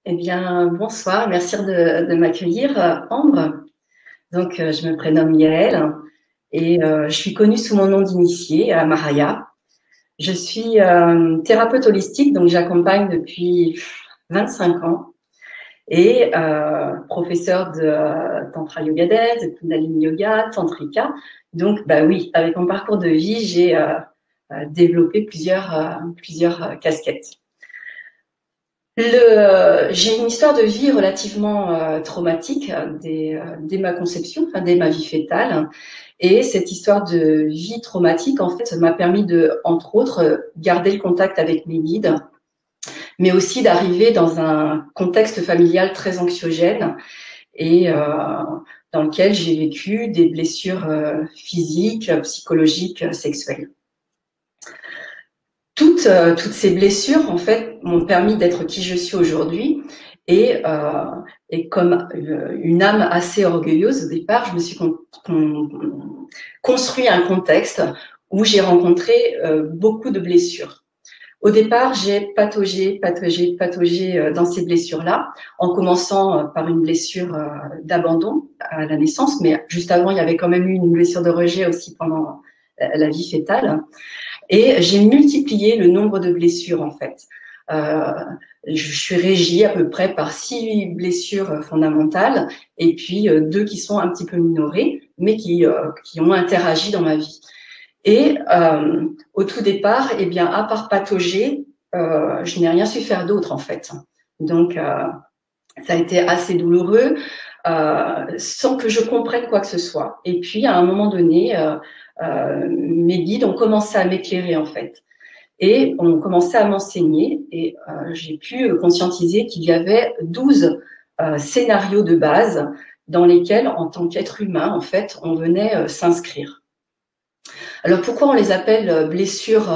Eh bien, bonsoir, merci de m'accueillir, Ambre. Donc, je me prénomme Yael et je suis connue sous mon nom d'initié, Maraya. Je suis thérapeute holistique, donc j'accompagne depuis 25 ans et professeur de Tantra Yoga Dev, de Kundalini Yoga, Tantrika. Donc, bah oui, avec mon parcours de vie, j'ai développé plusieurs casquettes. J'ai une histoire de vie relativement traumatique dès ma conception, enfin dès ma vie fœtale. Et cette histoire de vie traumatique, en fait, m'a permis de, entre autres, garder le contact avec mes guides, mais aussi d'arriver dans un contexte familial très anxiogène et dans lequel j'ai vécu des blessures physiques, psychologiques, sexuelles. Toutes ces blessures, en fait, m'ont permis d'être qui je suis aujourd'hui. Et comme une âme assez orgueilleuse, au départ, je me suis construit un contexte où j'ai rencontré beaucoup de blessures. Au départ, j'ai pataugé dans ces blessures-là, en commençant par une blessure d'abandon à la naissance, mais juste avant, il y avait quand même eu une blessure de rejet aussi pendant la vie fœtale. Et j'ai multiplié le nombre de blessures, en fait. Euh, je suis régie à peu près par 6 blessures fondamentales et puis 2 qui sont un petit peu minorées, mais qui ont interagi dans ma vie. Et au tout départ, eh bien, à part patauger, je n'ai rien su faire d'autre, en fait. Donc, ça a été assez douloureux, sans que je comprenne quoi que ce soit. Et puis, à un moment donné, mes guides ont commencé à m'éclairer, en fait. Et ont commencé à m'enseigner et j'ai pu conscientiser qu'il y avait 12 scénarios de base dans lesquels, en tant qu'être humain, en fait, on venait s'inscrire. Alors, pourquoi on les appelle blessures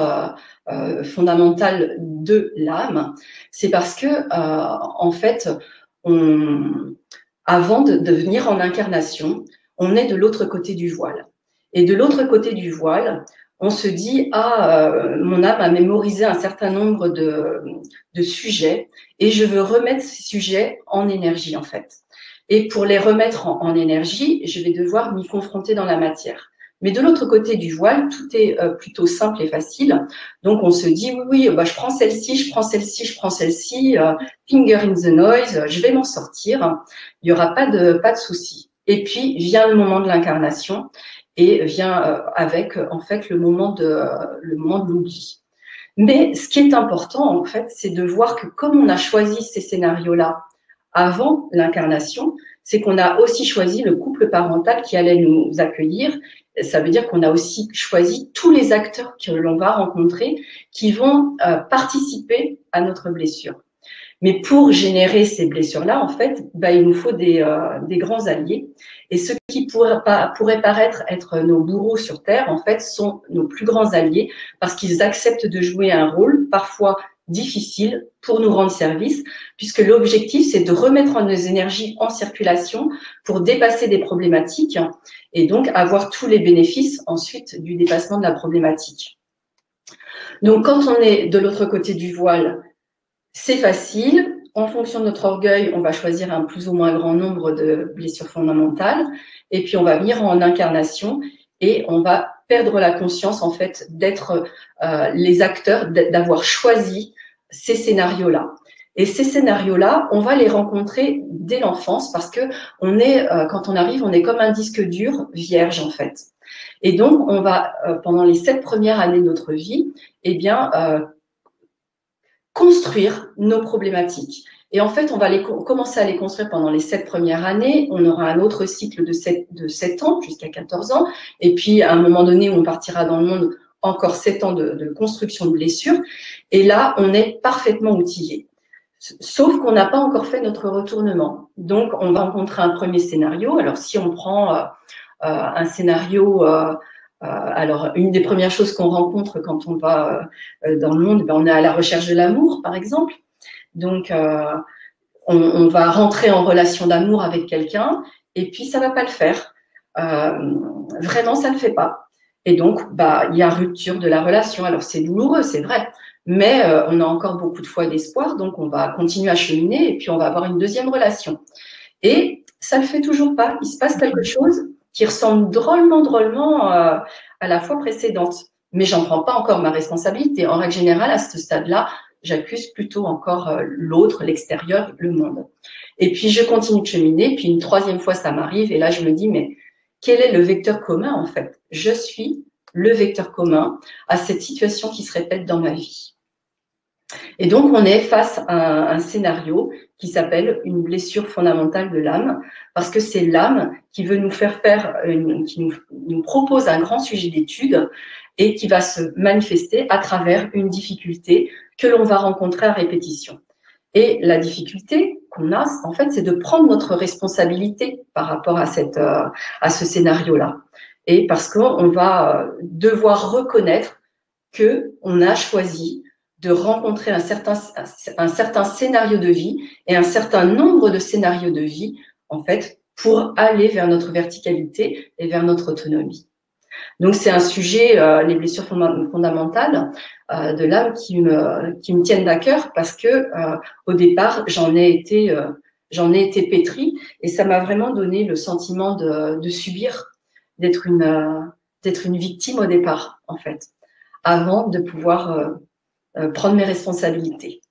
fondamentales de l'âme? C'est parce que, en fait, avant de venir en incarnation, on est de l'autre côté du voile. Et de l'autre côté du voile, on se dit, mon âme a mémorisé un certain nombre de sujets et je veux remettre ces sujets en énergie, en fait. Et pour les remettre en énergie, je vais devoir m'y confronter dans la matière. Mais de l'autre côté du voile, tout est plutôt simple et facile. Donc, on se dit, oui, bah, je prends celle-ci, je prends celle-ci, je prends celle-ci, finger in the noise, je vais m'en sortir. Il n'y aura pas de souci. Et puis, vient le moment de l'incarnation et vient avec, en fait, le moment de l'oubli. Mais ce qui est important, en fait, c'est de voir que comme on a choisi ces scénarios-là avant l'incarnation, c'est qu'on a aussi choisi le couple parental qui allait nous accueillir. Ça veut dire qu'on a aussi choisi tous les acteurs que l'on va rencontrer qui vont participer à notre blessure. Mais pour générer ces blessures-là, en fait, il nous faut des grands alliés. Et ceux qui pourraient paraître être nos bourreaux sur Terre, en fait, sont nos plus grands alliés parce qu'ils acceptent de jouer un rôle parfois difficile pour nous rendre service, puisque l'objectif, c'est de remettre nos énergies en circulation pour dépasser des problématiques et donc avoir tous les bénéfices ensuite du dépassement de la problématique. Donc, quand on est de l'autre côté du voile, c'est facile. En fonction de notre orgueil, on va choisir un plus ou moins grand nombre de blessures fondamentales. Et puis, on va venir en incarnation et on va perdre la conscience, en fait, d'être les acteurs, d'avoir choisi ces scénarios-là. Et ces scénarios-là, on va les rencontrer dès l'enfance parce que quand on arrive, on est comme un disque dur vierge, en fait. Et donc, on va, pendant les 7 premières années de notre vie, eh bien, construire nos problématiques. Et en fait, on va commencer à les construire pendant les 7 premières années. On aura un autre cycle de 7 ans jusqu'à 14 ans. Et puis, à un moment donné où on partira dans le monde, encore 7 ans de construction de blessures. Et là, on est parfaitement outillé. Sauf qu'on n'a pas encore fait notre retournement. Donc, on va rencontrer un premier scénario. Alors, si on prend un scénario... alors, une des premières choses qu'on rencontre quand on va dans le monde, on est à la recherche de l'amour, par exemple. Donc, on va rentrer en relation d'amour avec quelqu'un et puis ça va pas le faire. Vraiment, ça ne le fait pas. Et donc, il y a rupture de la relation. Alors, c'est douloureux, c'est vrai, mais on a encore beaucoup de foi et d'espoir, donc on va continuer à cheminer et puis on va avoir une deuxième relation. Et ça ne le fait toujours pas. Il se passe quelque chose qui ressemble drôlement à la fois précédente. Mais j'en prends pas encore ma responsabilité. En règle générale, à ce stade-là, j'accuse plutôt encore l'autre, l'extérieur, le monde. Et puis, je continue de cheminer. Puis, une troisième fois, ça m'arrive. Et là, je me dis, mais quel est le vecteur commun, en fait? Je suis le vecteur commun à cette situation qui se répète dans ma vie. Et donc, on est face à un scénario qui s'appelle une blessure fondamentale de l'âme, parce que c'est l'âme qui veut nous faire qui nous propose un grand sujet d'étude et qui va se manifester à travers une difficulté que l'on va rencontrer à répétition. Et la difficulté qu'on a, en fait, c'est de prendre notre responsabilité par rapport à ce scénario-là. Et parce qu'on va devoir reconnaître que on a choisi de rencontrer un certain scénario de vie et un certain nombre de scénarios de vie, en fait, pour aller vers notre verticalité et vers notre autonomie. Donc, c'est un sujet, les blessures fondamentales de l'âme qui me tiennent à cœur parce que au départ, j'en ai été pétrie et ça m'a vraiment donné le sentiment de subir, d'être une victime au départ, en fait, avant de pouvoir prendre mes responsabilités.